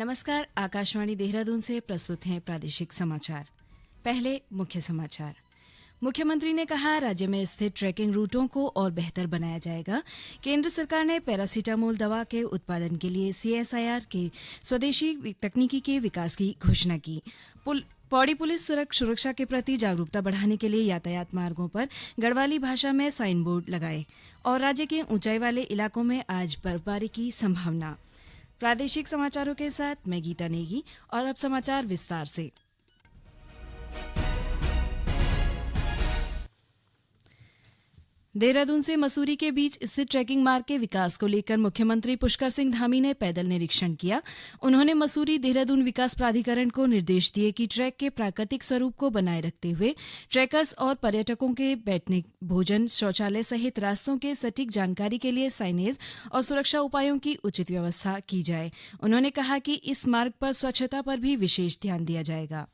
नमस्कार। आकाशवाणी देहरादून से प्रस्तुत हैं प्रादेशिक समाचार। पहले मुख्य समाचार। मुख्यमंत्री ने कहा, राज्य में स्थित ट्रैकिंग रूटों को और बेहतर बनाया जाएगा। केंद्र सरकार ने पैरासीटामोल दवा के उत्पादन के लिए CSIR के स्वदेशी तकनीकी के विकास की घोषणा की। पौड़ी पुलिस सुरक्षा के प्रति जागरूकता बढ़ाने के लिए यातायात मार्गों पर गढ़वाली भाषा में साइन बोर्ड लगाए। और राज्य के ऊंचाई वाले इलाकों में आज बर्फबारी की संभावना। प्रादेशिक समाचारों के साथ मैं गीता नेगी और अब समाचार विस्तार से। देहरादून से मसूरी के बीच स्थित ट्रैकिंग मार्ग के विकास को लेकर मुख्यमंत्री पुष्कर सिंह धामी ने पैदल निरीक्षण किया। उन्होंने मसूरी देहरादून विकास प्राधिकरण को निर्देश दिए कि ट्रैक के प्राकृतिक स्वरूप को बनाए रखते हुए ट्रैकर्स और पर्यटकों के बैठने, भोजन, शौचालय सहित रास्तों के सटीक जानकारी के लिए साइनेज और सुरक्षा उपायों की उचित व्यवस्था की जाए। उन्होंने कहा कि इस मार्ग पर स्वच्छता पर भी विशेष ध्यान दिया जाएगा।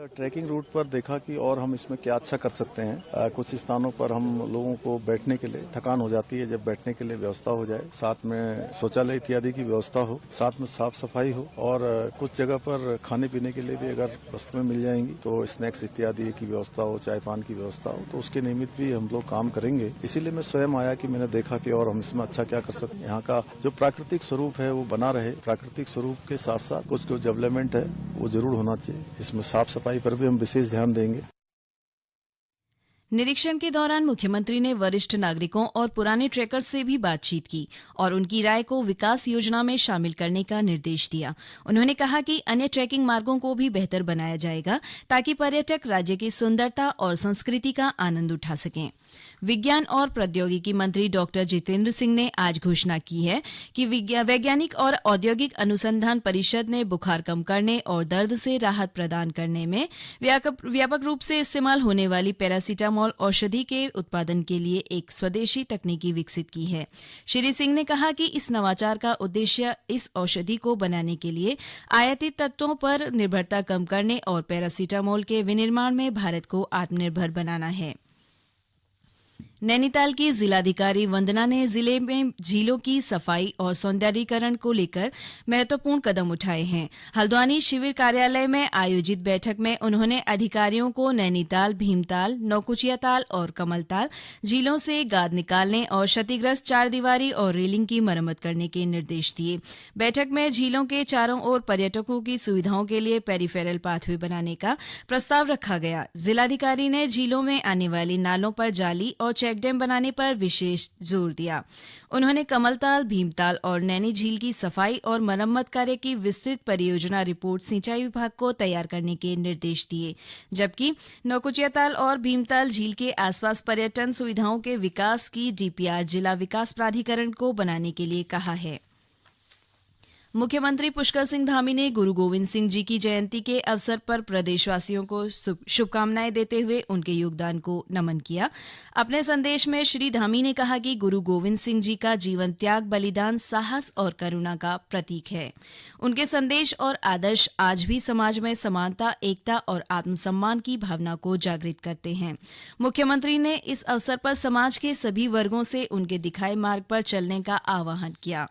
ट्रैकिंग रूट पर देखा कि और हम इसमें क्या अच्छा कर सकते हैं। कुछ स्थानों पर हम लोगों को बैठने के लिए थकान हो जाती है, जब बैठने के लिए व्यवस्था हो जाए, साथ में शौचालय इत्यादि की व्यवस्था हो, साथ में साफ सफाई हो और कुछ जगह पर खाने पीने के लिए भी अगर वस्तुएं मिल जाएंगी तो स्नैक्स इत्यादि की व्यवस्था हो, चाय पान की व्यवस्था हो, तो उसके निमित्त भी हम लोग काम करेंगे। इसीलिए मैं स्वयं आया कि मैंने देखा कि और हम इसमें अच्छा क्या कर सकते हैं। यहाँ का जो प्राकृतिक स्वरूप है वो बना रहे। प्राकृतिक स्वरूप के साथ साथ कुछ जो डेवलपमेंट है वो जरूर होना चाहिए। इसमें साफ सफाई पर भी हम विशेष ध्यान देंगे। निरीक्षण के दौरान मुख्यमंत्री ने वरिष्ठ नागरिकों और पुराने ट्रैकर्स से भी बातचीत की और उनकी राय को विकास योजना में शामिल करने का निर्देश दिया। उन्होंने कहा कि अन्य ट्रैकिंग मार्गों को भी बेहतर बनाया जाएगा ताकि पर्यटक राज्य की सुंदरता और संस्कृति का आनंद उठा सकें। विज्ञान और प्रौद्योगिकी मंत्री डॉक्टर जितेंद्र सिंह ने आज घोषणा की है कि वैज्ञानिक और औद्योगिक अनुसंधान परिषद ने बुखार कम करने और दर्द से राहत प्रदान करने में व्यापक रूप से इस्तेमाल होने वाली पैरासीटामोल औषधि के उत्पादन के लिए एक स्वदेशी तकनीकी विकसित की है। श्री सिंह ने कहा कि इस नवाचार का उद्देश्य इस औषधि को बनाने के लिए आयातित तत्वों पर निर्भरता कम करने और पैरासीटामोल के विनिर्माण में भारत को आत्मनिर्भर बनाना है। नैनीताल की जिलाधिकारी वंदना ने जिले में झीलों की सफाई और सौंदर्यीकरण को लेकर महत्वपूर्ण कदम उठाए हैं। हल्द्वानी शिविर कार्यालय में आयोजित बैठक में उन्होंने अधिकारियों को नैनीताल, भीमताल, नौकुचियाताल और कमलताल झीलों से गाद निकालने और क्षतिग्रस्त चारदीवारी और रेलिंग की मरम्मत करने के निर्देश दिए। बैठक में झीलों के चारों ओर पर्यटकों की सुविधाओं के लिए पेरिफेरल पाथवे बनाने का प्रस्ताव रखा गया। जिलाधिकारी ने झीलों में आने वाली नालों पर जाली और चेक डैम बनाने पर विशेष जोर दिया। उन्होंने कमलताल, भीमताल और नैनी झील की सफाई और मरम्मत कार्य की विस्तृत परियोजना रिपोर्ट सिंचाई विभाग को तैयार करने के निर्देश दिए, जबकि नौकुचियाताल और भीमताल झील के आसपास पर्यटन सुविधाओं के विकास की DPR जिला विकास प्राधिकरण को बनाने के लिए कहा है। मुख्यमंत्री पुष्कर सिंह धामी ने गुरु गोविंद सिंह जी की जयंती के अवसर पर प्रदेशवासियों को शुभकामनाएं देते हुए उनके योगदान को नमन किया। अपने संदेश में श्री धामी ने कहा कि गुरु गोविंद सिंह जी का जीवन त्याग, बलिदान, साहस और करुणा का प्रतीक है। उनके संदेश और आदर्श आज भी समाज में समानता, एकता और आत्मसम्मान की भावना को जागृत करते हैं। मुख्यमंत्री ने इस अवसर पर समाज के सभी वर्गों से उनके दिखाए मार्ग पर चलने का आह्वान किया।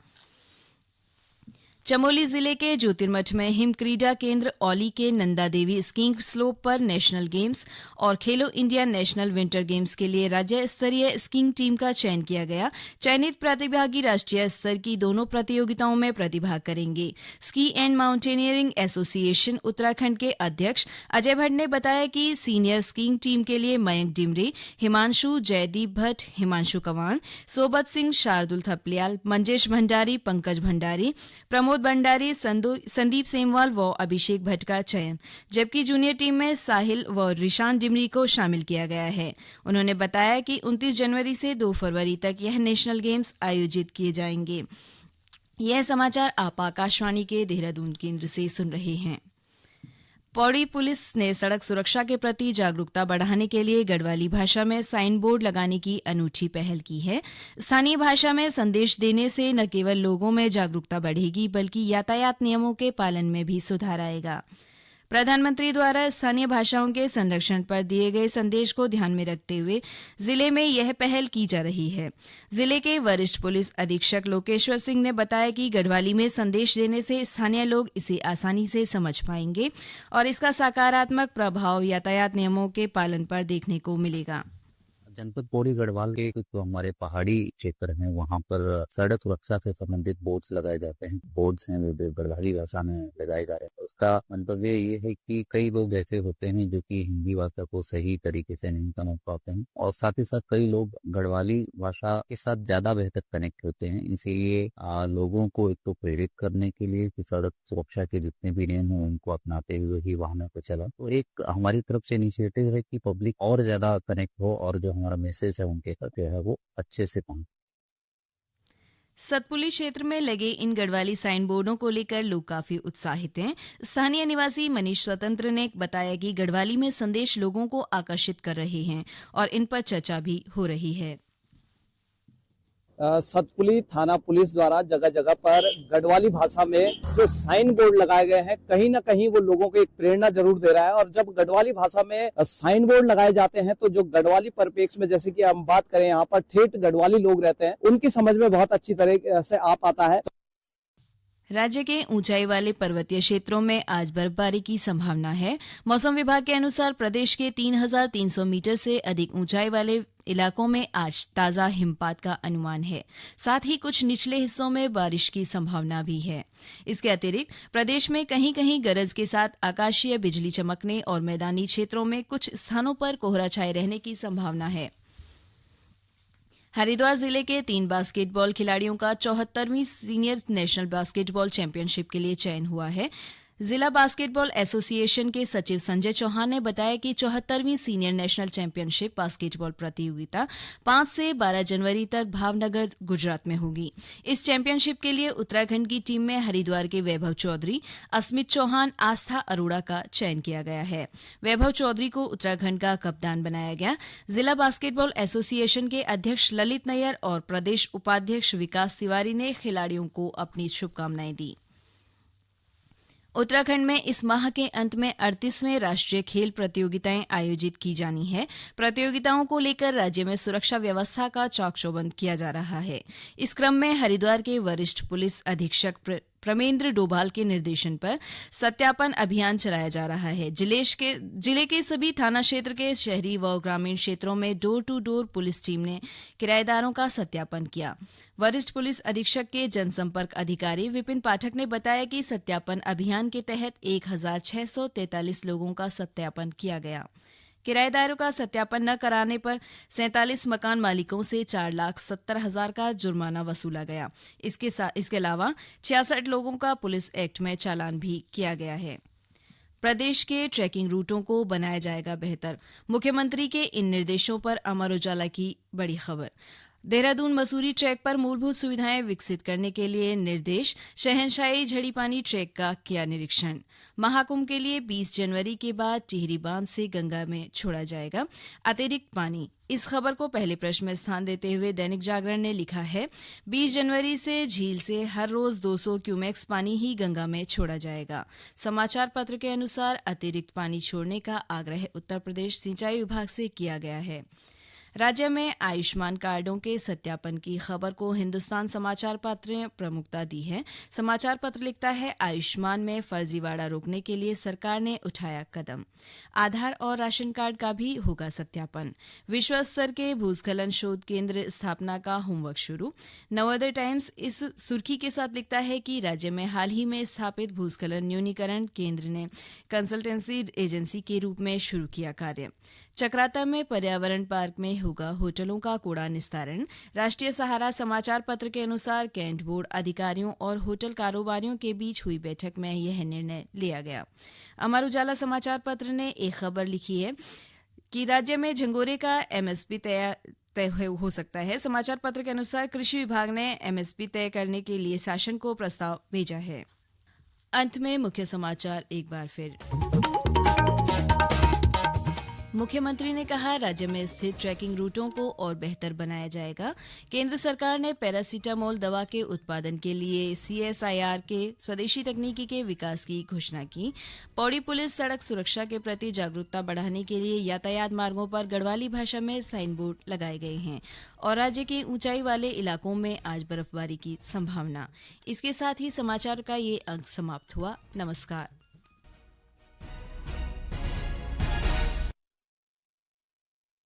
चमोली जिले के ज्योतिर्मठ में हिम क्रीडा केंद्र औली के नंदा देवी स्कीइंग स्लोप पर नेशनल गेम्स और खेलो इंडिया नेशनल विंटर गेम्स के लिए राज्य स्तरीय स्कीइंग टीम का चयन किया गया। चयनित प्रतिभागी राष्ट्रीय स्तर की दोनों प्रतियोगिताओं में प्रतिभाग करेंगे। Ski and mountaineering association Uttarakhand के अध्यक्ष अजय भट्ट ने बताया कि सीनियर स्कीइंग टीम के लिए मयंक डिमरे, हिमांशु, जयदीप भट्ट, हिमांशु कवान, सोबत सिंह, शार्दुल थपलियाल, मंजेश भंडारी, पंकज भंडारी, प्रमोद भंडारी, संदीप सेमवाल व अभिषेक भट्ट का चयन, जबकि जूनियर टीम में साहिल व रिशान डिमरी को शामिल किया गया है। उन्होंने बताया कि 29 जनवरी से 2 फरवरी तक यह नेशनल गेम्स आयोजित किए जाएंगे। यह समाचार आप आकाशवाणी के देहरादून केंद्र से सुन रहे हैं। पौड़ी पुलिस ने सड़क सुरक्षा के प्रति जागरूकता बढ़ाने के लिए गढ़वाली भाषा में साइन बोर्ड लगाने की अनूठी पहल की है। स्थानीय भाषा में संदेश देने से न केवल लोगों में जागरूकता बढ़ेगी बल्कि यातायात नियमों के पालन में भी सुधार आएगा। प्रधानमंत्री द्वारा स्थानीय भाषाओं के संरक्षण पर दिए गए संदेश को ध्यान में रखते हुए जिले में यह पहल की जा रही है। जिले के वरिष्ठ पुलिस अधीक्षक लोकेश्वर सिंह ने बताया कि गढ़वाली में संदेश देने से स्थानीय लोग इसे आसानी से समझ पाएंगे और इसका सकारात्मक प्रभाव यातायात नियमों के पालन पर देखने को मिलेगा। जनपद पौड़ी गढ़वाल के जो हमारे पहाड़ी क्षेत्र हैं वहाँ पर सड़क सुरक्षा से संबंधित बोर्ड्स लगाए जाते हैं। बोर्ड्स हैं वे गढ़वाली भाषा में लगाए जा रहे हैं। उसका मंतव्य ये है कि कई लोग ऐसे होते हैं जो कि हिंदी भाषा को सही तरीके से नहीं समझ पाते हैं और साथ ही साथ कई लोग गढ़वाली भाषा के साथ ज्यादा बेहतर कनेक्ट होते हैं। इसीलिए लोगों को एक तो प्रेरित करने के लिए कि सड़क सुरक्षा के जितने भी नियम हैं उनको अपनाते हुए ही वाहनों को चला। तो एक हमारी तरफ से इनिशिएटिव है कि पब्लिक और ज्यादा कनेक्ट हो और जो हमारा मैसेज है उनके तक जो है वो अच्छे से पहुंचे। सतपुली क्षेत्र में लगे इन गढ़वाली साइन बोर्डों को लेकर लोग काफी उत्साहित हैं। स्थानीय निवासी मनीष स्वतंत्र ने बताया कि गढ़वाली में संदेश लोगों को आकर्षित कर रहे हैं और इन पर चर्चा भी हो रही है। सतपुली थाना पुलिस द्वारा जगह जगह पर गढ़वाली भाषा में जो साइन बोर्ड लगाए गए हैं कहीं ना कहीं वो लोगों को एक प्रेरणा जरूर दे रहा है। और जब गढ़वाली भाषा में साइन बोर्ड लगाए जाते हैं तो जो गढ़वाली परिप्रेक्ष्य में जैसे कि हम बात करें यहाँ पर ठेठ गढ़वाली लोग रहते हैं उनकी समझ में बहुत अच्छी तरह से आ पाता है। राज्य के ऊंचाई वाले पर्वतीय क्षेत्रों में आज बर्फबारी की संभावना है। मौसम विभाग के अनुसार प्रदेश के 3,300 मीटर से अधिक ऊंचाई वाले इलाकों में आज ताजा हिमपात का अनुमान है। साथ ही कुछ निचले हिस्सों में बारिश की संभावना भी है। इसके अतिरिक्त प्रदेश में कहीं कहीं गरज के साथ आकाशीय बिजली चमकने और मैदानी क्षेत्रों में कुछ स्थानों पर कोहरा छाए रहने की संभावना है। हरिद्वार जिले के 3 बास्केटबॉल खिलाड़ियों का 74वीं सीनियर नेशनल बास्केटबॉल चैंपियनशिप के लिए चयन हुआ है। जिला बास्केटबॉल एसोसिएशन के सचिव संजय चौहान ने बताया कि 74वीं सीनियर नेशनल चैंपियनशिप बास्केटबॉल प्रतियोगिता 5 से 12 जनवरी तक भावनगर, गुजरात में होगी। इस चैंपियनशिप के लिए उत्तराखंड की टीम में हरिद्वार के वैभव चौधरी, अस्मित चौहान, आस्था अरोड़ा का चयन किया गया है। वैभव चौधरी को उत्तराखंड का कप्तान बनाया गया। जिला बास्केटबॉल एसोसिएशन के अध्यक्ष ललित नैयर और प्रदेश उपाध्यक्ष विकास तिवारी ने खिलाड़ियों को अपनी शुभकामनाएं दी। उत्तराखंड में इस माह के अंत में 38वें राष्ट्रीय खेल प्रतियोगिताएं आयोजित की जानी है। प्रतियोगिताओं को लेकर राज्य में सुरक्षा व्यवस्था का चाक चौबंद किया जा रहा है। इस क्रम में हरिद्वार के वरिष्ठ पुलिस अधीक्षक प्रमेंद्र डोभाल के निर्देशन पर सत्यापन अभियान चलाया जा रहा है। जिले के सभी थाना क्षेत्र के शहरी व ग्रामीण क्षेत्रों में door to door police team ने किराएदारों का सत्यापन किया। वरिष्ठ पुलिस अधीक्षक के जनसंपर्क अधिकारी विपिन पाठक ने बताया कि सत्यापन अभियान के तहत 1,643 लोगों का सत्यापन किया गया। किराएदारों का सत्यापन न कराने पर 47 मकान मालिकों से 4,70,000 का जुर्माना वसूला गया। इसके अलावा 66 लोगों का पुलिस एक्ट में चालान भी किया गया है। प्रदेश के ट्रैकिंग रूटों को बनाया जाएगा बेहतर। मुख्यमंत्री के इन निर्देशों पर अमर उजाला की बड़ी खबर। देहरादून मसूरी ट्रैक पर मूलभूत सुविधाएं विकसित करने के लिए निर्देश। शहंशाही झड़ीपानी ट्रैक का किया निरीक्षण। महाकुंभ के लिए 20 जनवरी के बाद टिहरी बांध से गंगा में छोड़ा जाएगा अतिरिक्त पानी। इस खबर को पहले पृष्ठ में स्थान देते हुए दैनिक जागरण ने लिखा है 20 जनवरी से झील से हर रोज 200 क्यूमेक्स पानी ही गंगा में छोड़ा जाएगा। समाचार पत्र के अनुसार अतिरिक्त पानी छोड़ने का आग्रह उत्तर प्रदेश सिंचाई विभाग से किया गया है। राज्य में आयुष्मान कार्डों के सत्यापन की खबर को हिंदुस्तान समाचार पत्र ने प्रमुखता दी है। समाचार पत्र लिखता है आयुष्मान में फर्जीवाड़ा रोकने के लिए सरकार ने उठाया कदम। आधार और राशन कार्ड का भी होगा सत्यापन। विश्व स्तर के भूस्खलन शोध केंद्र स्थापना का होमवर्क शुरू। नवोदय टाइम्स इस सुर्खी के साथ लिखता है कि राज्य में हाल ही में स्थापित भूस्खलन न्यूनीकरण केंद्र ने कंसल्टेंसी एजेंसी के रूप में शुरू किया कार्य। चक्राता में पर्यावरण पार्क में होगा होटलों का कूड़ा निस्तारण। राष्ट्रीय सहारा समाचार पत्र के अनुसार कैंट बोर्ड अधिकारियों और होटल कारोबारियों के बीच हुई बैठक में यह निर्णय लिया गया। अमर उजाला समाचार पत्र ने एक खबर लिखी है कि राज्य में झंगोरे का एमएसपी तय हो सकता है। समाचार पत्र के अनुसार कृषि विभाग ने एमएसपी तय करने के लिए शासन को प्रस्ताव भेजा है। अंत में मुख्य समाचार एक बार फिर। मुख्यमंत्री ने कहा राज्य में स्थित ट्रैकिंग रूटों को और बेहतर बनाया जाएगा। केंद्र सरकार ने पैरासीटामोल दवा के उत्पादन के लिए CSIR के स्वदेशी तकनीकी के विकास की घोषणा की। पौड़ी पुलिस सड़क सुरक्षा के प्रति जागरूकता बढ़ाने के लिए यातायात मार्गों पर गढ़वाली भाषा में साइन बोर्ड लगाए गए हैं और राज्य के ऊंचाई वाले इलाकों में आज बर्फबारी की संभावना। इसके साथ ही समाचार का ये अंक समाप्त हुआ। नमस्कार।